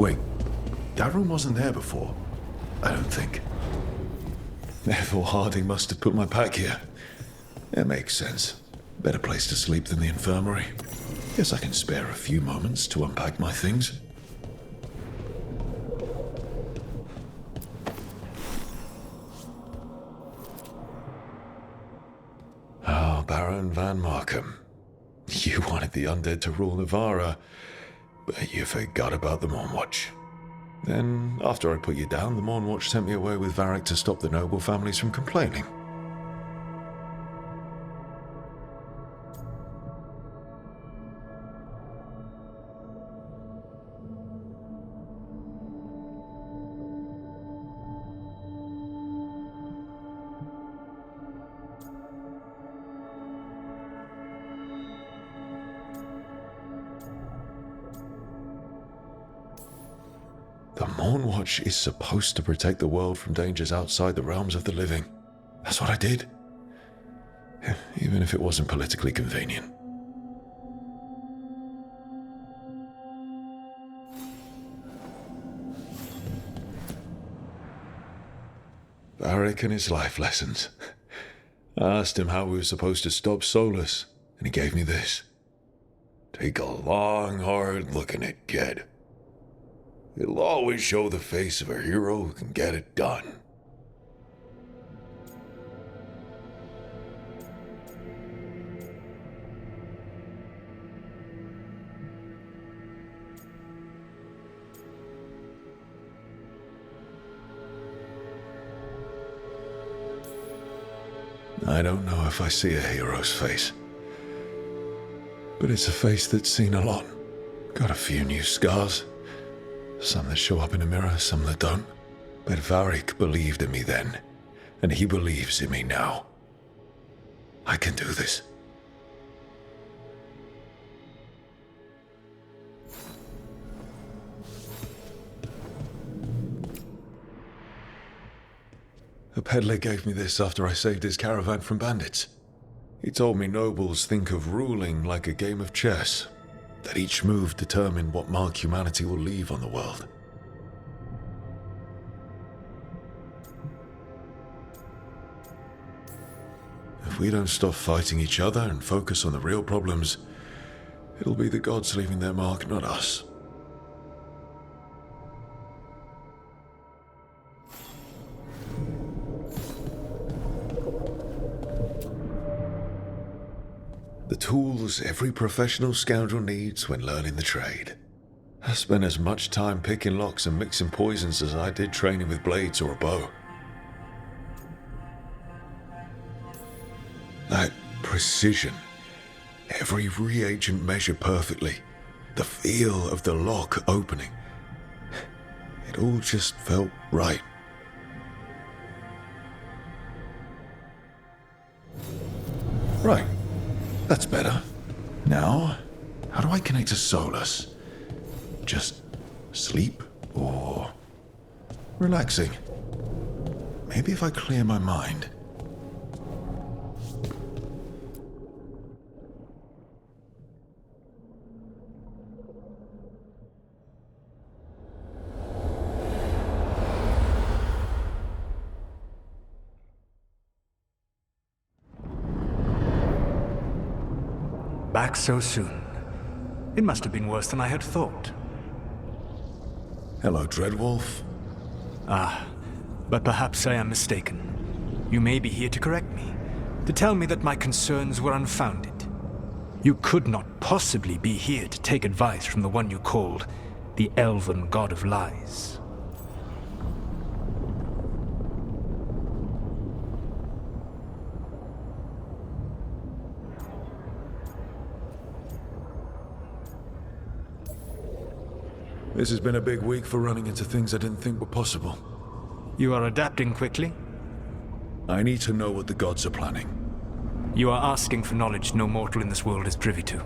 Wait, that room wasn't there before. I don't think. Therefore, Harding must have put my pack here. It makes sense. Better place to sleep than the infirmary. Guess I can spare a few moments to unpack my things. Oh, Baron Van Markham. You wanted the undead to rule Navarra, but you forgot about the Mournwatch. Then, after I put you down, the Mournwatch sent me away with Varric to stop the noble families from complaining. The Mournwatch is supposed to protect the world from dangers outside the realms of the living. That's what I did. Even if it wasn't politically convenient. Varric and his life lessons. I asked him how we were supposed to stop Solus, and he gave me this. Take a long, hard look at it, kid. It'll always show the face of a hero who can get it done. I don't know if I see a hero's face, but it's a face that's seen a lot. Got a few new scars. Some that show up in a mirror, some that don't. But Varric believed in me then, and he believes in me now. I can do this. A peddler gave me this after I saved his caravan from bandits. He told me nobles think of ruling like a game of chess, that each move determined what mark humanity will leave on the world. If we don't stop fighting each other and focus on the real problems, it'll be the gods leaving their mark, not us. The tools every professional scoundrel needs when learning the trade. I spent as much time picking locks and mixing poisons as I did training with blades or a bow. That precision, every reagent measured perfectly, the feel of the lock opening, it all just felt right. Right. That's better. Now, how do I connect to Solus? Just sleep or relaxing? Maybe if I clear my mind. Back so soon. It must have been worse than I had thought. Hello, Dreadwolf. But perhaps I am mistaken. You may be here to correct me, to tell me that my concerns were unfounded. You could not possibly be here to take advice from the one you called the Elven God of Lies. This has been a big week for running into things I didn't think were possible. You are adapting quickly? I need to know what the gods are planning. You are asking for knowledge no mortal in this world is privy to.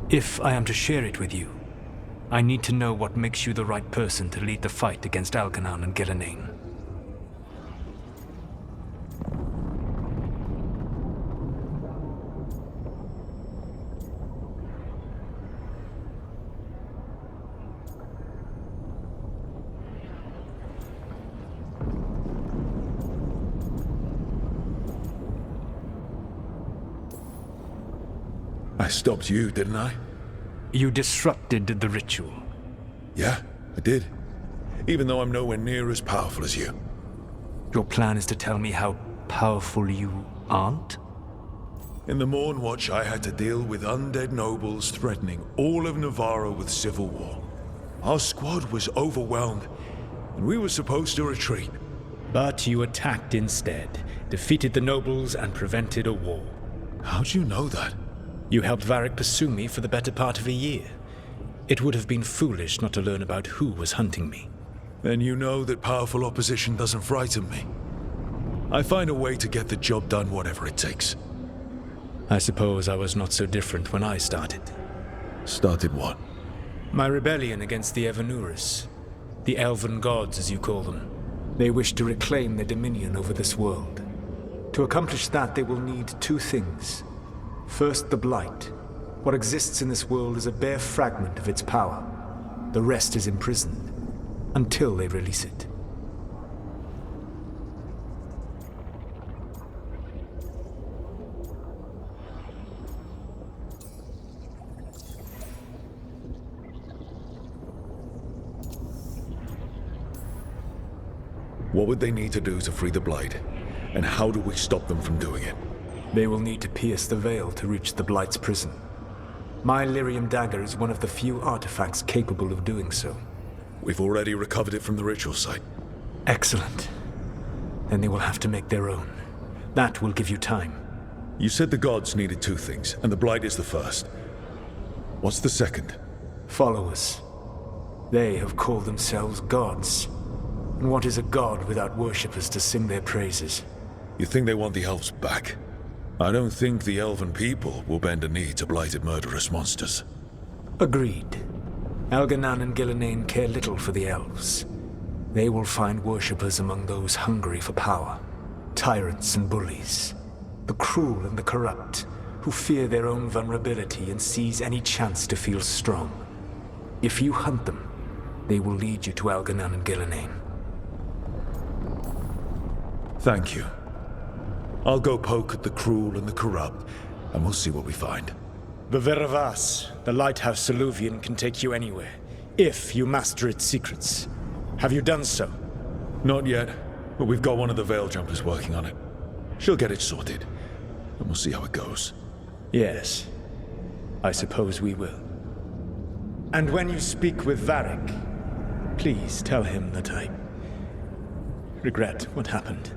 If I am to share it with you, I need to know what makes you the right person to lead the fight against Alcanan and Gillenane. stopped you, didn't I? You disrupted the ritual. Yeah, I did. Even though I'm nowhere near as powerful as you. Your plan is to tell me how powerful you aren't? In the Morn Watch, I had to deal with undead nobles threatening all of Navarro with civil war. Our squad was overwhelmed, and we were supposed to retreat. But you attacked instead, defeated the nobles, and prevented a war. How'd you know that? You helped Varric pursue me for the better part of a year. It would have been foolish not to learn about who was hunting me. Then you know that powerful opposition doesn't frighten me. I find a way to get the job done, whatever it takes. I suppose I was not so different when I started. Started what? My rebellion against the Evanuris. The elven gods, as you call them. They wish to reclaim their dominion over this world. To accomplish that, they will need two things. First, the Blight. What exists in this world is a bare fragment of its power. The rest is imprisoned, until they release it. What would they need to do to free the Blight? And how do we stop them from doing it? They will need to pierce the veil to reach the Blight's prison. My Lyrium dagger is one of the few artifacts capable of doing so. We've already recovered it from the ritual site. Excellent. Then they will have to make their own. That will give you time. You said the gods needed two things, and the Blight is the first. What's the second? Followers. They have called themselves gods. And what is a god without worshippers to sing their praises? You think they want the elves back? I don't think the elven people will bend a knee to blighted murderous monsters. Agreed. Elganan and Gillenane care little for the elves. They will find worshippers among those hungry for power. Tyrants and bullies. The cruel and the corrupt, who fear their own vulnerability and seize any chance to feel strong. If you hunt them, they will lead you to Elganan and Gillenane. Thank you. I'll go poke at the cruel and the corrupt, and we'll see what we find. The Veravas, the lighthouse Soluvian, can take you anywhere, if you master its secrets. Have you done so? Not yet, but we've got one of the Veil Jumpers working on it. She'll get it sorted, and we'll see how it goes. Yes, I suppose we will. And when you speak with Varric, please tell him that I regret what happened.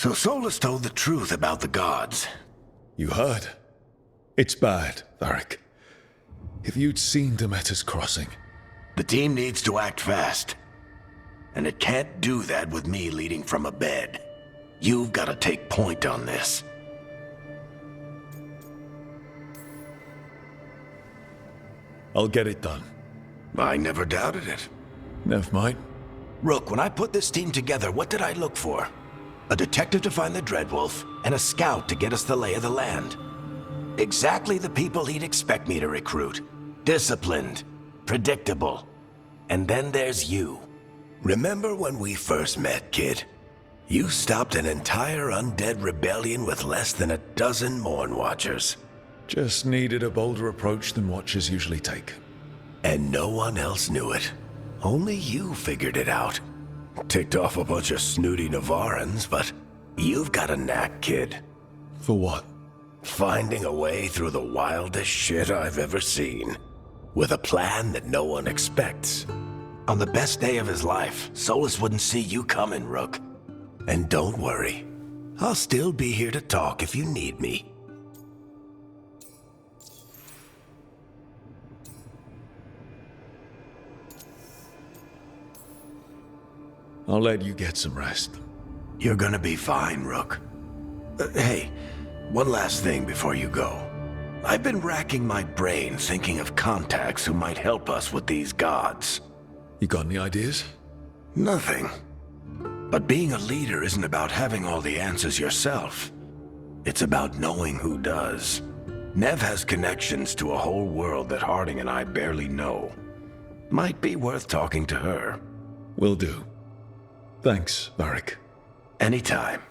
So Solus told the truth about the gods. You heard? It's bad, Varric. If you'd seen Demeter's crossing... The team needs to act fast. And it can't do that with me leading from a bed. You've got to take point on this. I'll get it done. I never doubted it. Never mind. Rook, when I put this team together, what did I look for? A detective to find the Dreadwolf, and a scout to get us the lay of the land. Exactly the people he'd expect me to recruit. Disciplined, predictable. And then there's you. Remember when we first met, kid? You stopped an entire undead rebellion with less than a dozen Morn Watchers. Just needed a bolder approach than Watchers usually take. And no one else knew it. Only you figured it out. Ticked off a bunch of snooty Navarrans, but you've got a knack, kid. For what? Finding a way through the wildest shit I've ever seen. With a plan that no one expects. On the best day of his life, Solus wouldn't see you coming, Rook. And don't worry. I'll still be here to talk if you need me. I'll let you get some rest. You're gonna be fine, Rook. Hey, one last thing before you go. I've been racking my brain thinking of contacts who might help us with these gods. You got any ideas? Nothing. But being a leader isn't about having all the answers yourself. It's about knowing who does. Nev has connections to a whole world that Harding and I barely know. Might be worth talking to her. Will do. Thanks, Varric. Anytime.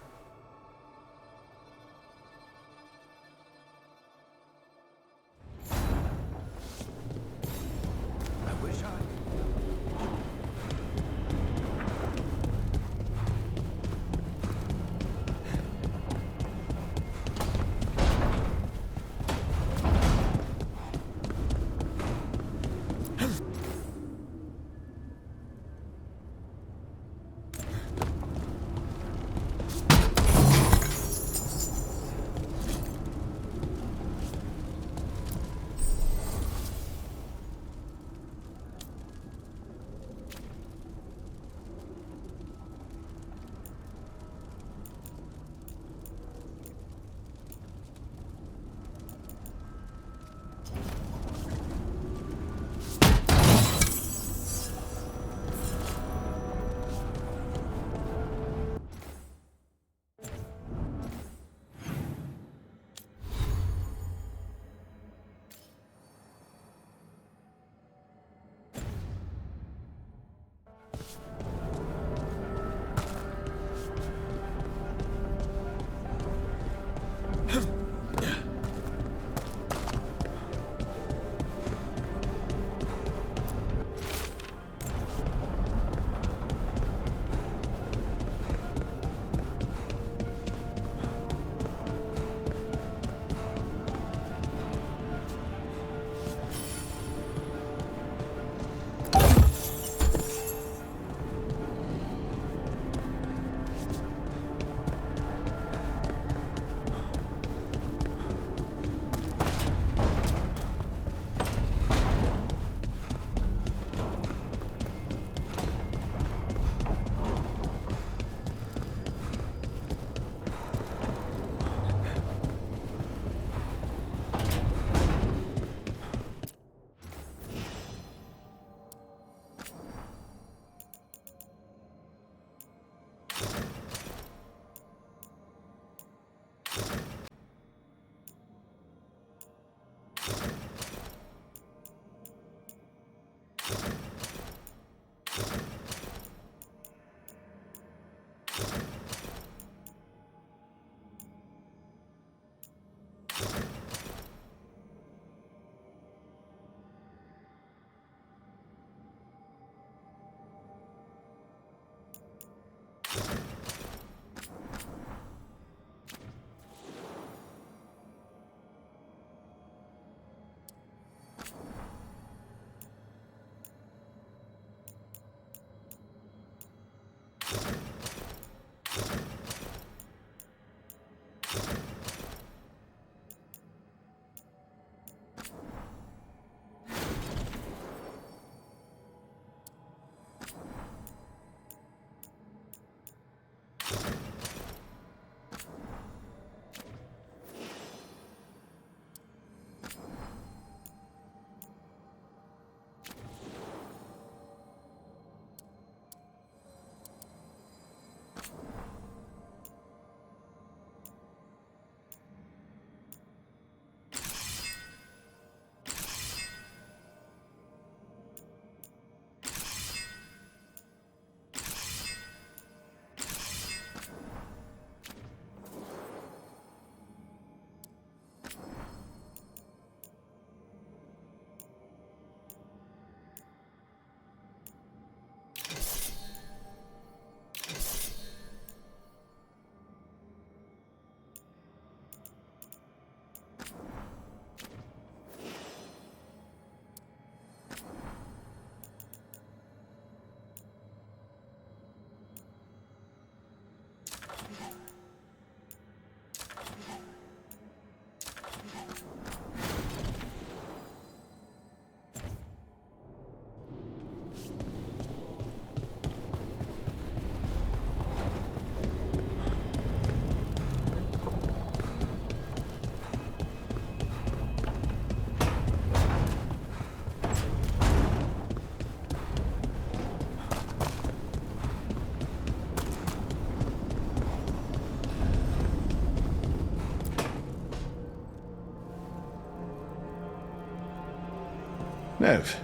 Nev,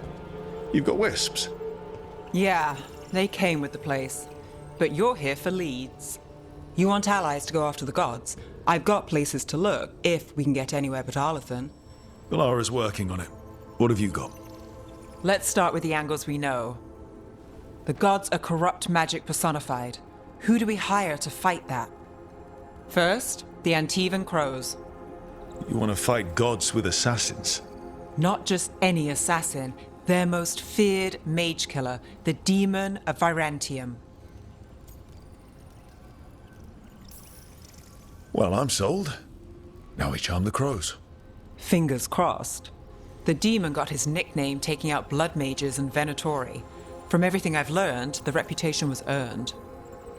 you've got wisps. Yeah, they came with the place. But you're here for leads. You want allies to go after the gods? I've got places to look, if we can get anywhere but Arlathan. Valara's working on it. What have you got? Let's start with the angles we know. The gods are corrupt magic personified. Who do we hire to fight that? First, the Antivan Crows. You want to fight gods with assassins? Not just any assassin, their most feared mage killer, the Demon of Virantium. Well, I'm sold. Now we charm the crows. Fingers crossed. The demon got his nickname taking out blood mages and Venatori. From everything I've learned, the reputation was earned.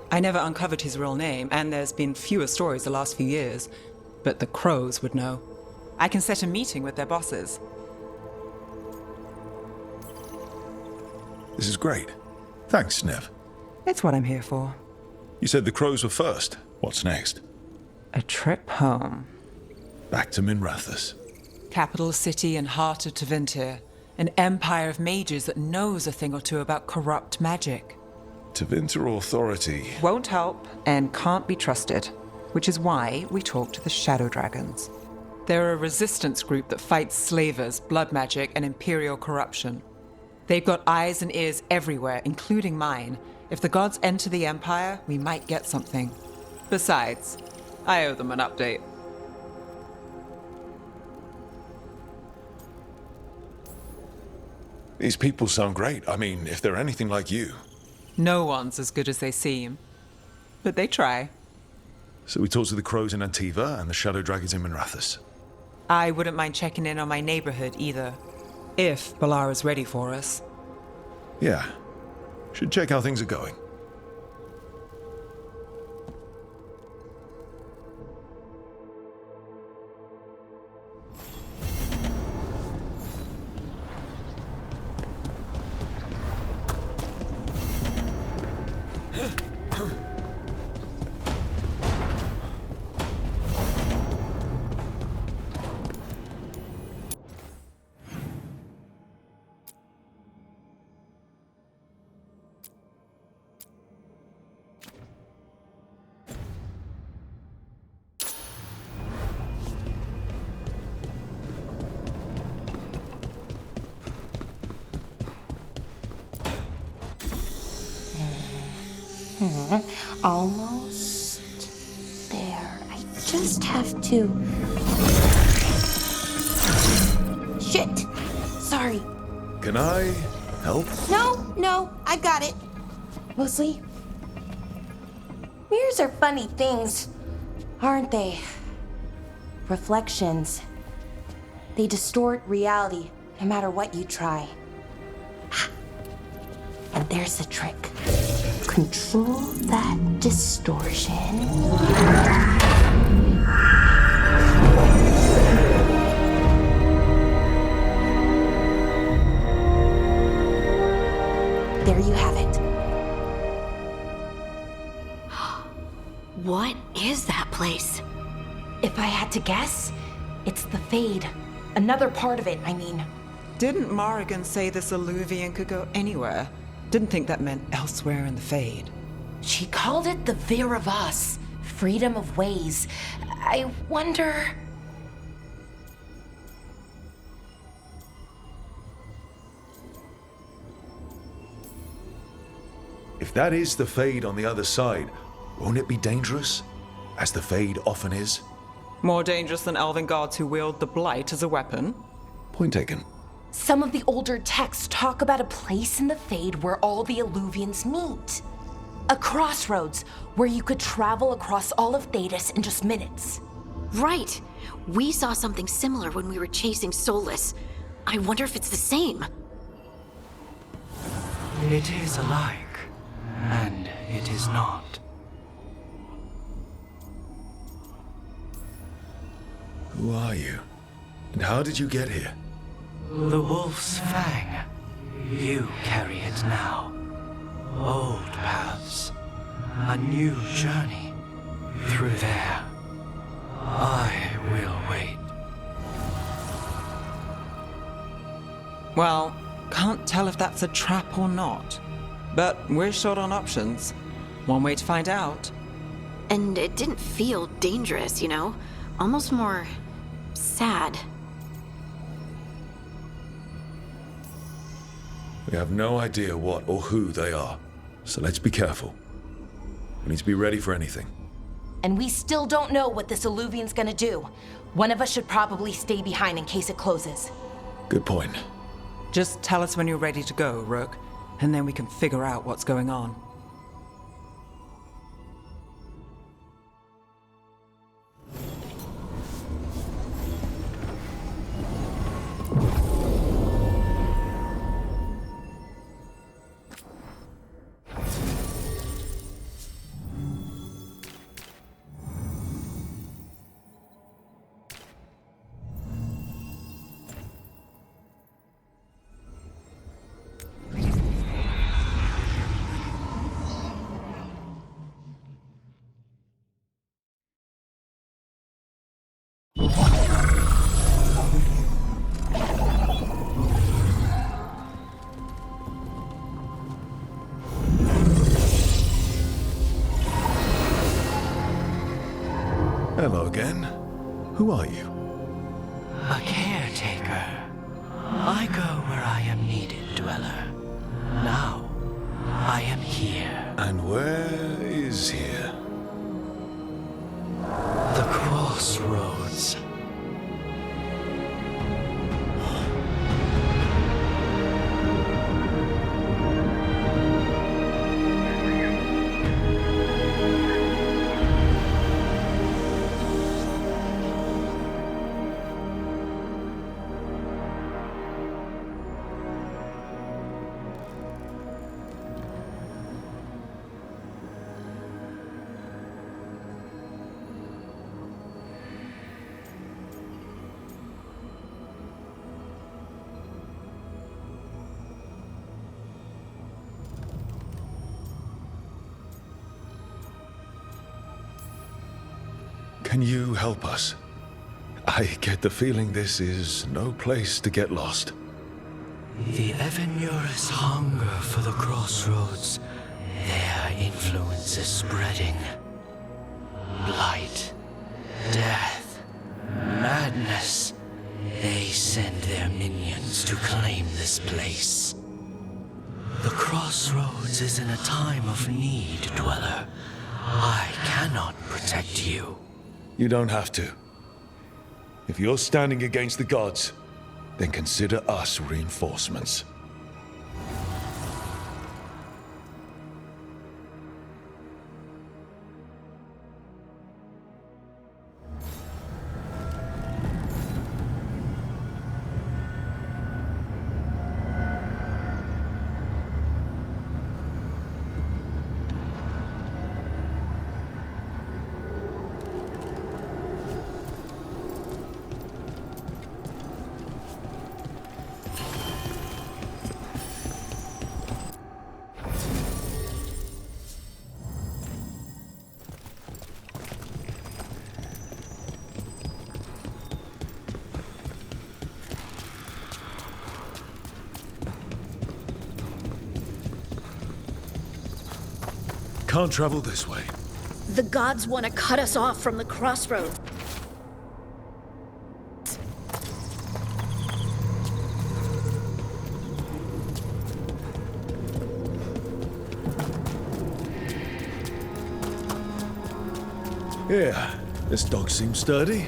I never uncovered his real name, and there's been fewer stories the last few years, but the crows would know. I can set a meeting with their bosses. This is great. Thanks, Nev. It's what I'm here for. You said the crows were first. What's next? A trip home. Back to Minrathous. Capital city and heart of Tevinter. An empire of mages that knows a thing or two about corrupt magic. Tevinter Authority. Won't help and can't be trusted, which is why we talk to the Shadow Dragons. They're a resistance group that fights slavers, blood magic, and imperial corruption. They've got eyes and ears everywhere, including mine. If the gods enter the Empire, we might get something. Besides, I owe them an update. These people sound great. I mean, if they're anything like you. No one's as good as they seem. But they try. So we talk to the crows in Antiva and the shadow dragons in Minrathous. I wouldn't mind checking in on my neighborhood either. If Balara's ready for us. Yeah. Should check how things are going. Almost there. I just have to... Shit! Sorry. Can I help? No, I've got it. Mostly, mirrors are funny things, aren't they? Reflections. They distort reality, no matter what you try. And there's the trick. Control that distortion. There you have it. What is that place? If I had to guess, it's the Fade. Another part of it, I mean. Didn't Morrigan say this Alluvian could go anywhere? Didn't think that meant elsewhere in the Fade. She called it the Vir of Us, freedom of ways. I wonder... If that is the Fade on the other side, won't it be dangerous? As the Fade often is? More dangerous than elven gods who wield the Blight as a weapon? Point taken. Some of the older texts talk about a place in the Fade where all the Alluvians meet. A crossroads where you could travel across all of Thedas in just minutes. Right. We saw something similar when we were chasing Solus. I wonder if it's the same. It is alike, and it is not. Who are you? And how did you get here? The Wolf's Fang. You carry it now. Old paths. A new journey. Through there. I will wait. Well, can't tell if that's a trap or not. But we're short on options. One way to find out. And it didn't feel dangerous, you know? Almost more sad. We have no idea what or who they are, so let's be careful. We need to be ready for anything. And we still don't know what this Illuvian's gonna do. One of us should probably stay behind in case it closes. Good point. Just tell us when you're ready to go, Rook, and then we can figure out what's going on. Hello again. Who are you? A caretaker. I go where I am needed, Dweller. Now, I am here. And where is here? The crossroads. Can you help us? I get the feeling this is no place to get lost. The Evenurus hunger for the crossroads. Their influence is spreading. Blight, death, madness. They send their minions to claim this place. The crossroads is in a time of need, Dweller. I cannot protect you. You don't have to. If you're standing against the gods, then consider us reinforcements. Can't travel this way. The gods want to cut us off from the crossroads. Yeah, this dog seems sturdy.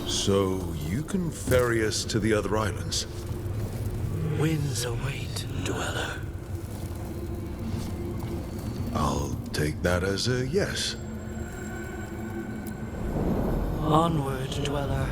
So you can ferry us to the other islands? Winds await, Dweller. I'll take that as a yes. Onward, Dweller.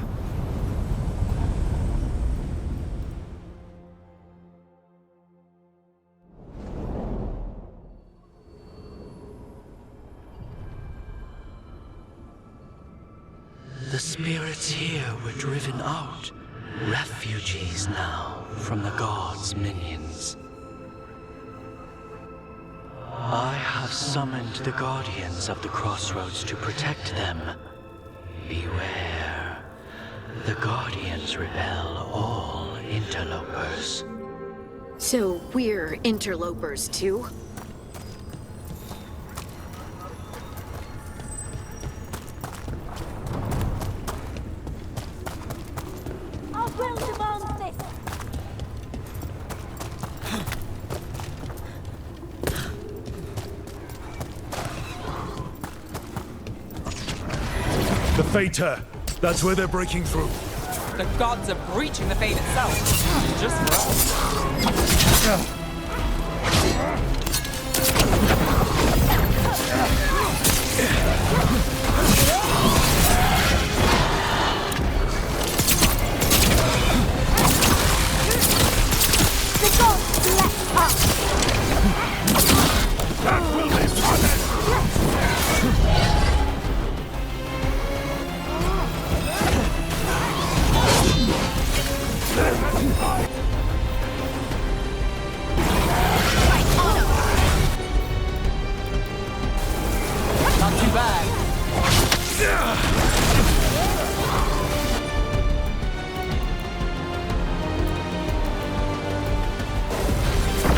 The spirits here were driven out. Refugees now from the gods' minions. I have summoned the guardians of the crossroads to protect them. Beware. The The Guardians repel all interlopers. So we're interlopers too? I will demand this! The Fater! That's where they're breaking through. The gods are breaching the fate itself. Just for us. The gods bless us! Not too bad.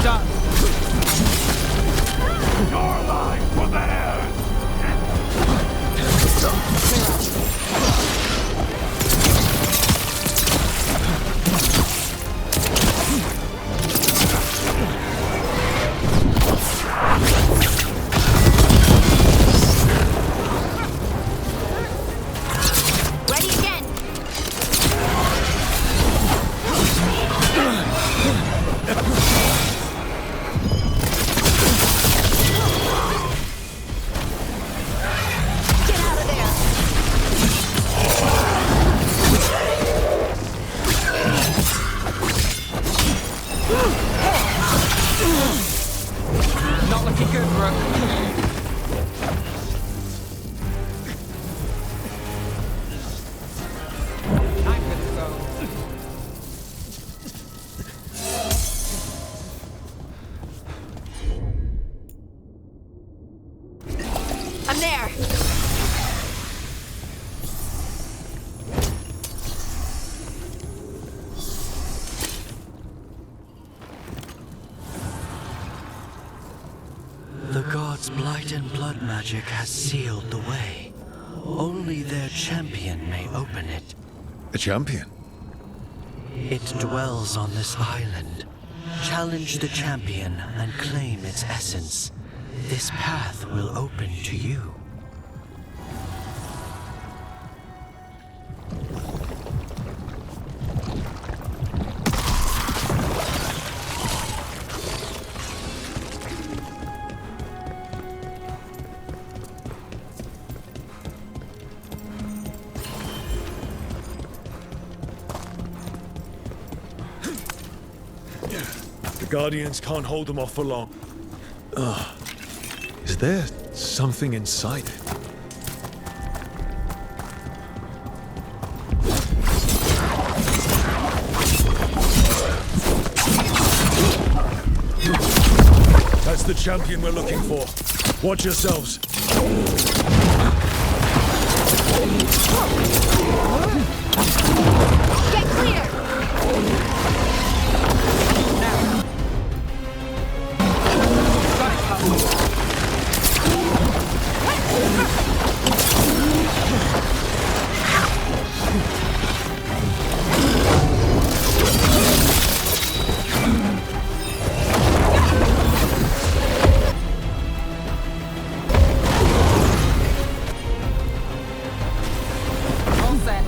Done. You're alive for there! Ready again! Get out of there! Not looking good, Brooke. I'm good to go. I'm there! The gods' blight and blood magic has sealed the way. Only their champion may open it. A champion? It dwells on this island. Challenge the champion and claim its essence. This path will open to you. The Guardians can't hold them off for long. Is there something inside it? That's the champion we're looking for. Watch yourselves. Get clear! All set.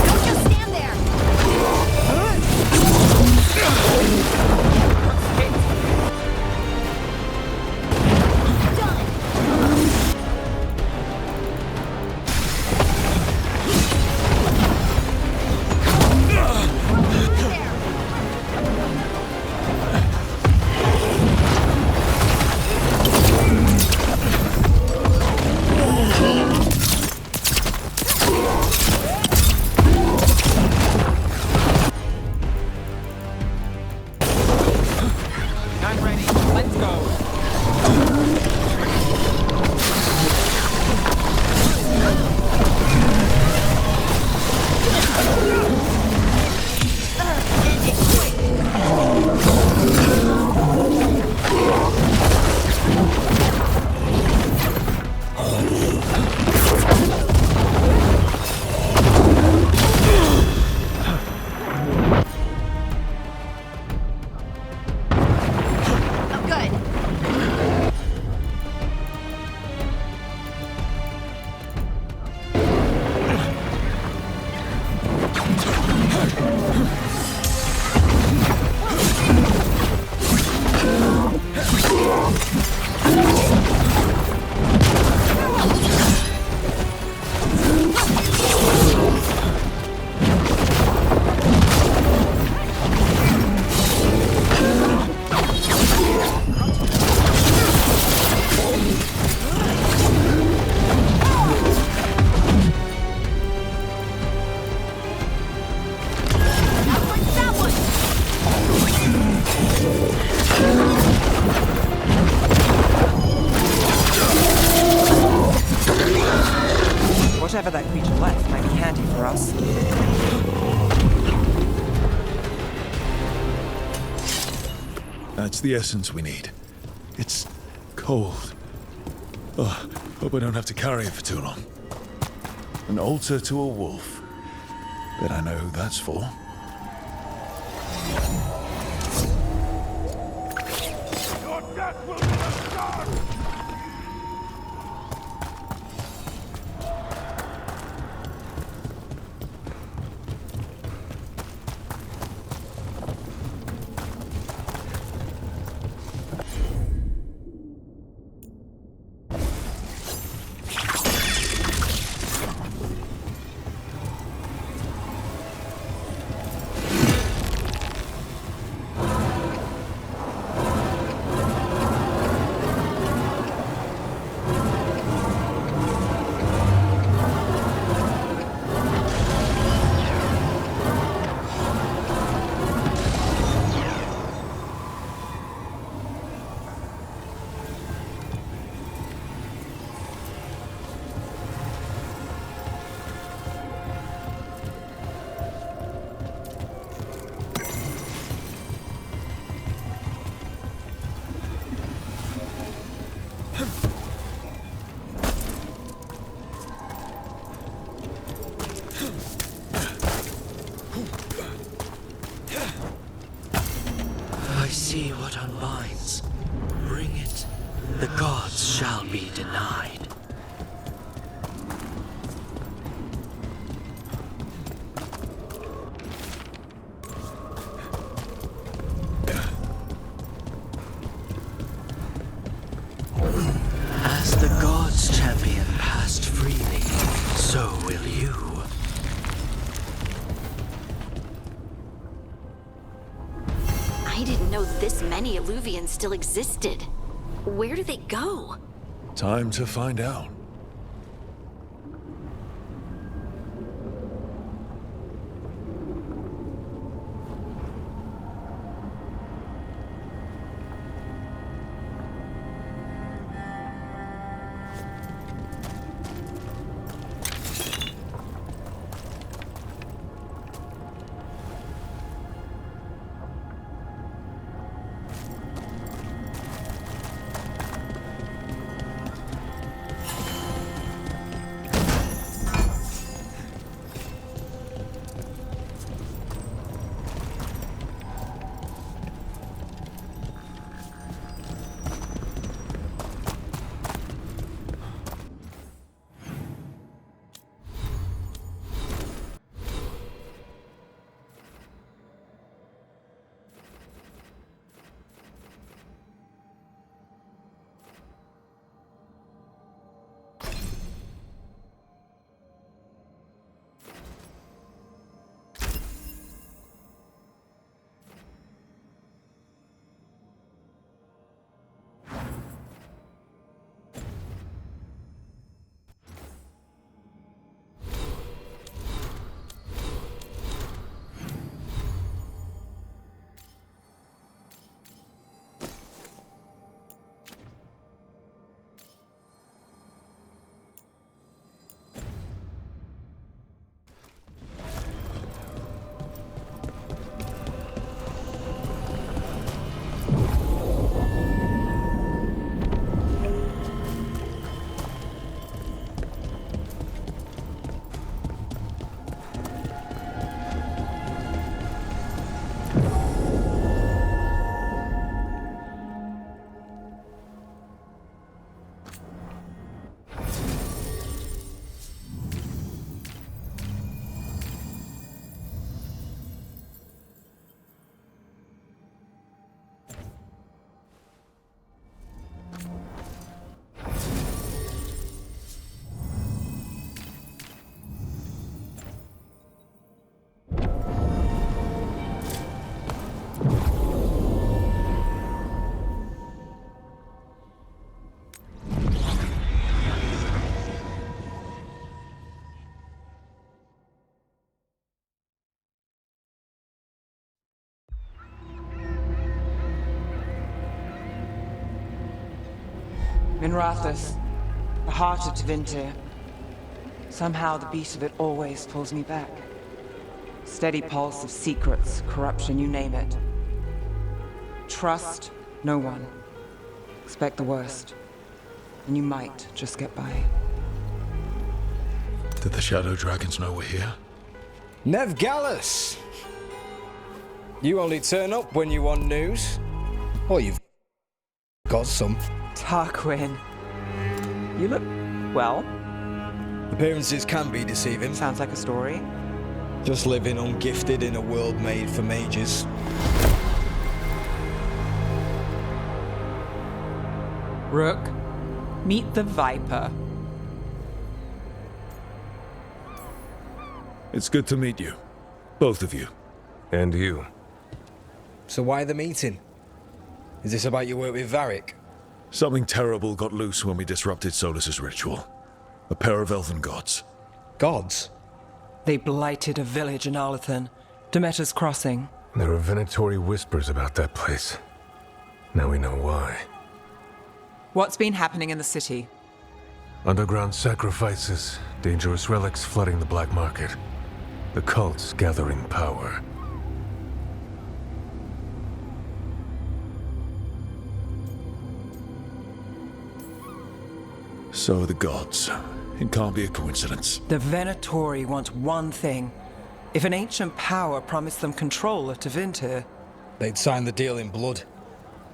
Don't just stand there! I'm ready. Let's go. I'm good. Whatever that creature left might be handy for us. That's the essence we need. It's cold. Oh, hope I don't have to carry it for too long. An altar to a wolf. Bet I know who that's for. I see what unbinds. Bring it. The gods shall be denied. As the gods champion passed freely, so will you. I didn't know this many Illuvians still existed. Where do they go? Time to find out. In Rathus, the heart of Tevinter. Somehow the beat of it always pulls me back. Steady pulse of secrets, corruption, you name it. Trust no one. Expect the worst. And you might just get by. Did the Shadow Dragons know we're here? Nev Gallus! You only turn up when you want news. Or you've got some. Tarquin. You look, well, Appearances can be deceiving. sounds like a story. Just living ungifted in a world made for mages. Rook, meet the Viper. It's good to meet you. Both of you. And you. So why the meeting? Is this about your work with Varric? Something terrible got loose when we disrupted Solus's ritual. A pair of elven gods. Gods? They blighted a village in Arlathan, Demeter's Crossing. There are venatory whispers about that place. Now we know why. What's been happening in the city? Underground sacrifices, dangerous relics flooding the black market. The cults gathering power. So the gods. It can't be a coincidence. The Venatori want one thing. If an ancient power promised them control of Tevinter, They'd signed the deal in blood.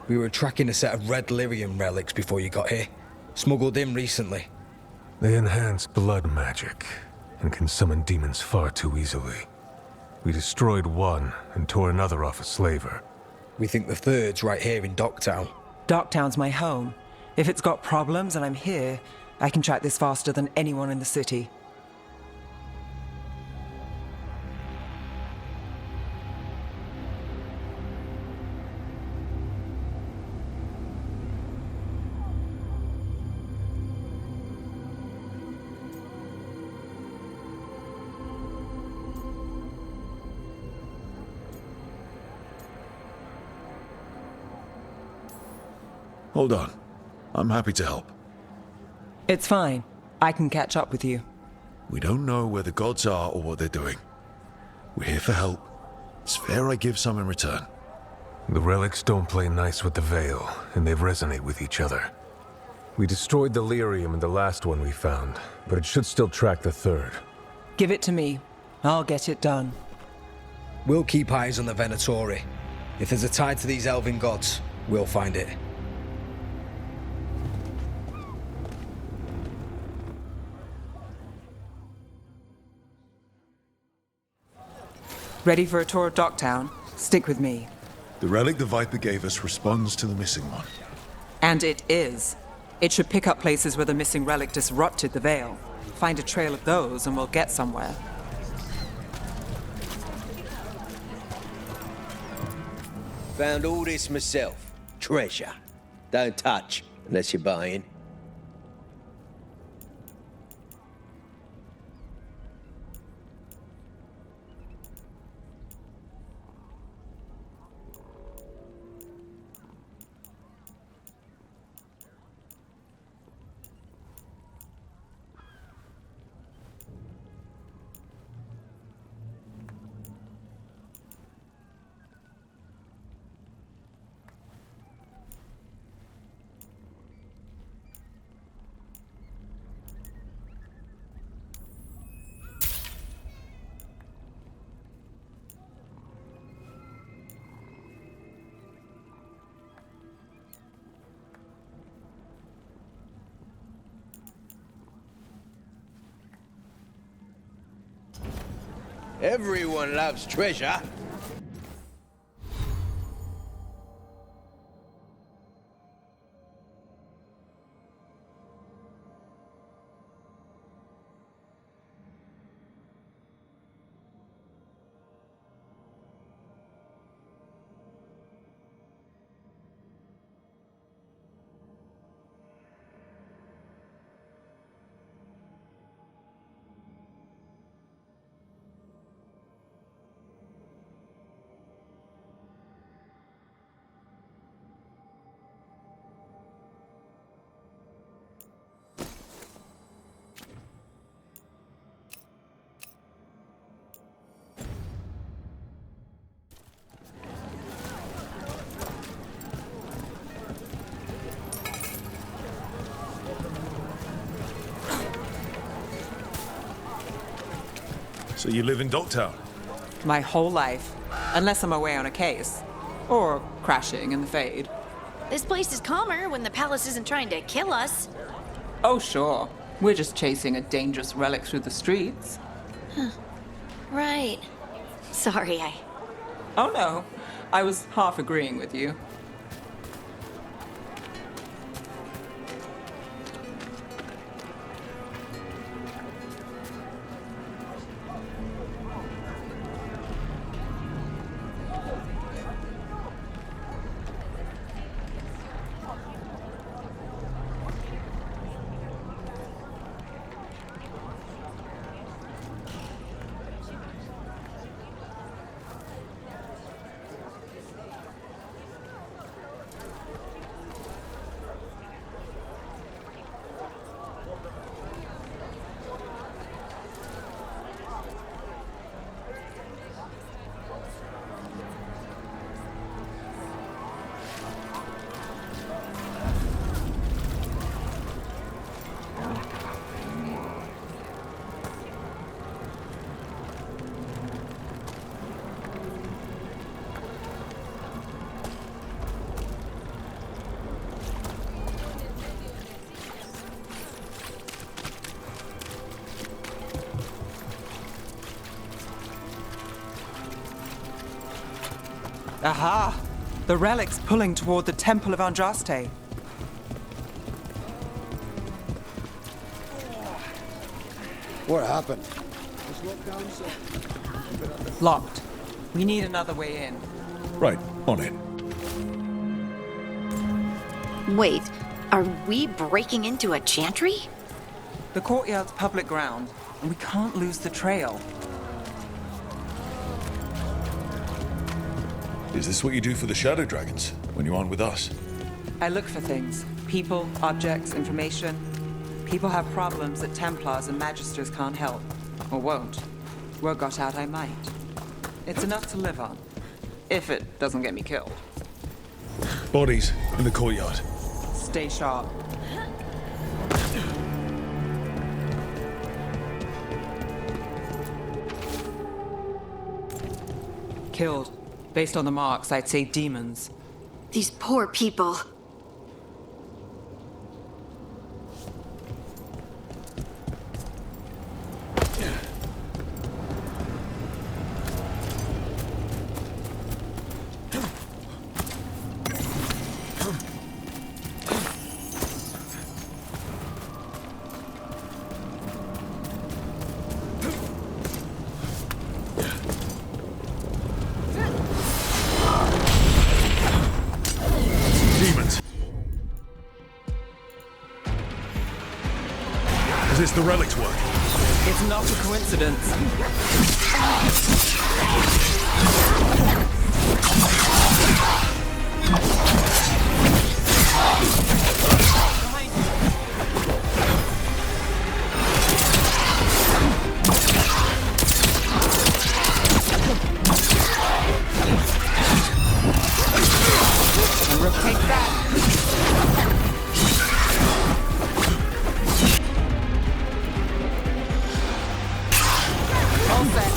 We were tracking a set of red lyrium relics before you got here. Smuggled in recently. They enhance blood magic and can summon demons far too easily. We destroyed one and tore another off a slaver. We think the third's right here in Docktown. Docktown's my home. If it's got problems and I'm here, I can track this faster than anyone in the city. Hold on. I'm happy to help. It's fine. I can catch up with you. We don't know where the gods are or what they're doing. We're here for help. It's fair I give some in return. The relics don't play nice with the Veil, and they resonate with each other. We destroyed the lyrium in the last one we found, but it should still track the third. Give it to me. I'll get it done. We'll keep eyes on the Venatori. If there's a tie to these elven gods, we'll find it. Ready for a tour of Docktown? Stick with me. The relic the Viper gave us responds to the missing one. And it is. It should pick up places where the missing relic disrupted the Veil. Find a trail of those and we'll get somewhere. Found all this myself. Treasure. Don't touch unless you're buying. Everyone loves treasure. So you live in Docktown? My whole life. Unless I'm away on a case. Or crashing in the Fade. This place is calmer when the palace isn't trying to kill us. Oh, sure. We're just chasing a dangerous relic through the streets. Right. Sorry, Oh, no. I was half agreeing with you. Aha! The relic's pulling toward the Temple of Andraste. What happened? Locked. We need another way in. Right, on it. Wait, are we breaking into a chantry? The courtyard's public ground, and we can't lose the trail. Is this what you do for the Shadow Dragons when you aren't with us? I look for things. People, objects, information. People have problems that Templars and Magisters can't help. Or won't. Word got out I might. It's enough to live on. If it doesn't get me killed. Bodies in the courtyard. Stay sharp. Killed. Based on the marks, I'd say demons. These poor people. Is this the relic's work? It's not a coincidence. Take that. All set.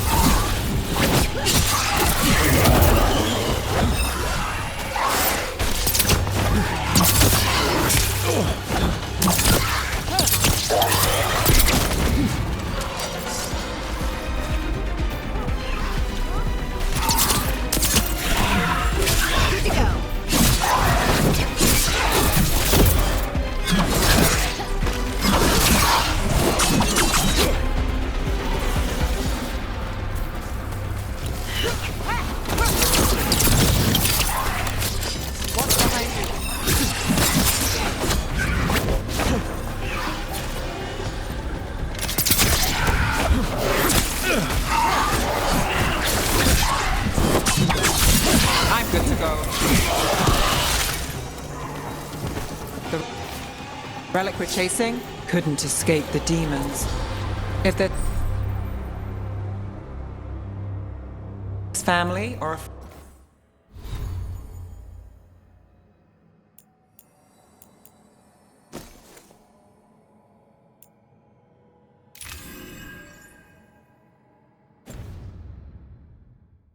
Good to go. I'm good to go. The relic we're chasing couldn't escape the demons. If they're family or a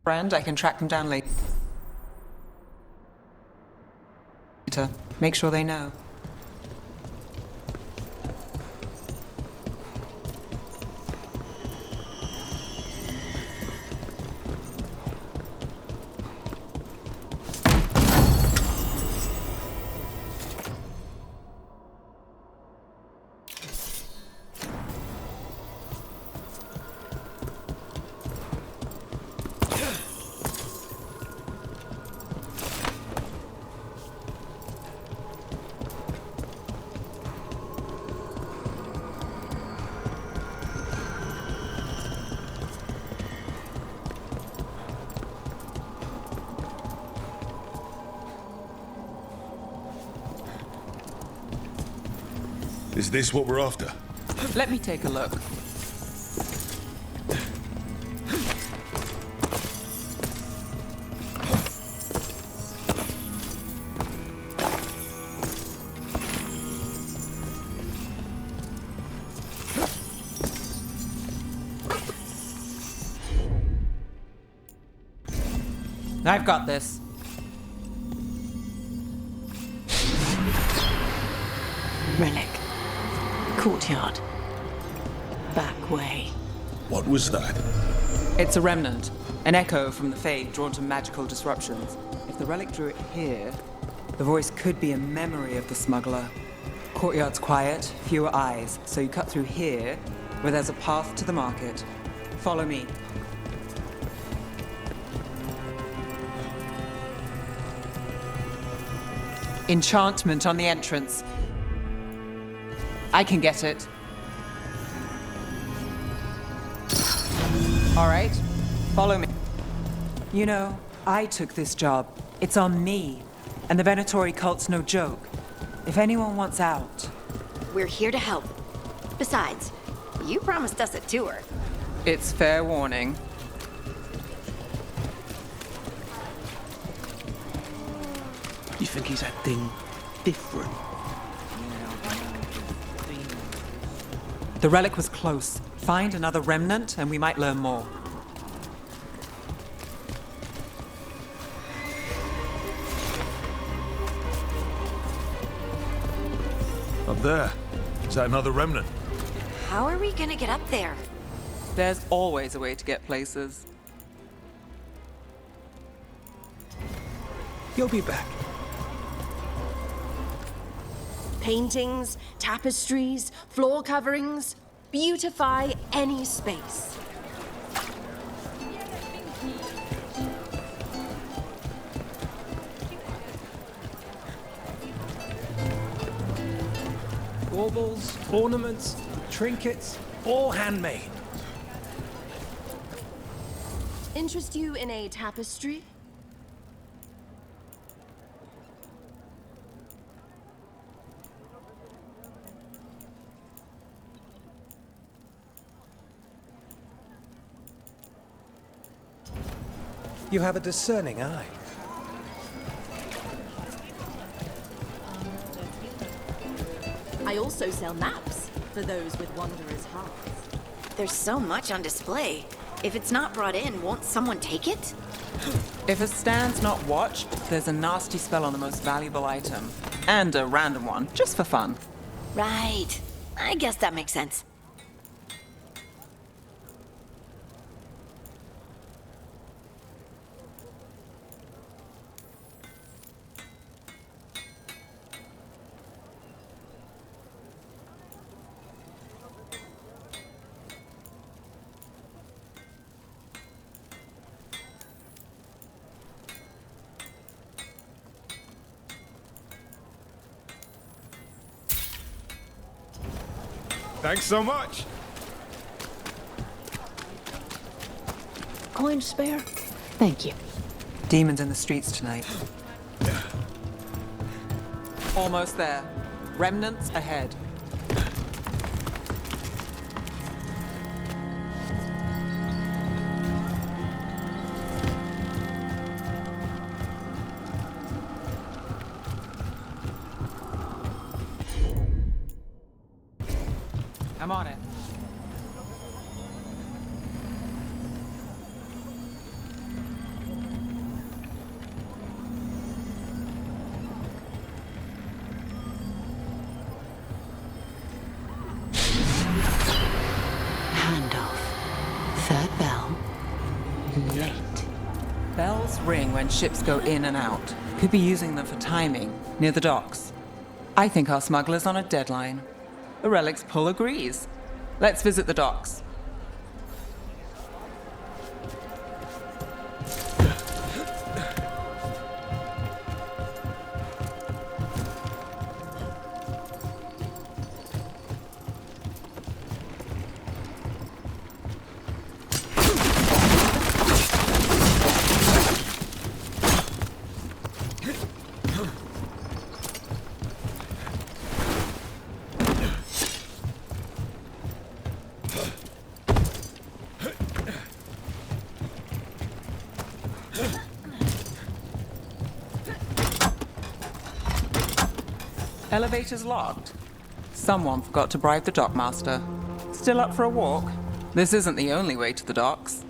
Friend, I can track them down later. Make sure they know. Is this what we're after? Let me take a look. I've got this. Relic. Courtyard. Back way. What was that? It's a remnant, an echo from the Fade drawn to magical disruptions. If the relic drew it here, the voice could be a memory of the smuggler. Courtyard's quiet, fewer eyes, so you cut through here, where there's a path to the market. Follow me. Enchantment on the entrance. I can get it. All right, follow me. You know, I took this job. It's on me. And the Venatori cult's no joke. If anyone wants out... We're here to help. Besides, you promised us a tour. It's fair warning. You think he's acting different? The relic was close. Find another remnant and we might learn more. Up there. Is that another remnant? How are we gonna get up there? There's always a way to get places. You'll be back. Paintings, tapestries, floor coverings. Beautify any space. Baubles, ornaments, trinkets, all handmade. Interest you in a tapestry? You have a discerning eye. I also sell maps for those with wanderers' hearts. There's so much on display. If it's not brought in, won't someone take it? If a stand's not watched, there's a nasty spell on the most valuable item. And a random one, just for fun. Right. I guess that makes sense. Thanks so much. Coin spare? Thank you. Demons in the streets tonight. Almost there. Remnants ahead. I'm on it. Bells ring when ships go in and out. Could be using them for timing, near the docks. I think our smuggler's on a deadline. The Relic's pull agrees. Let's visit the docks. Elevator's locked. Someone forgot to bribe the dockmaster. Still up for a walk? This isn't the only way to the docks.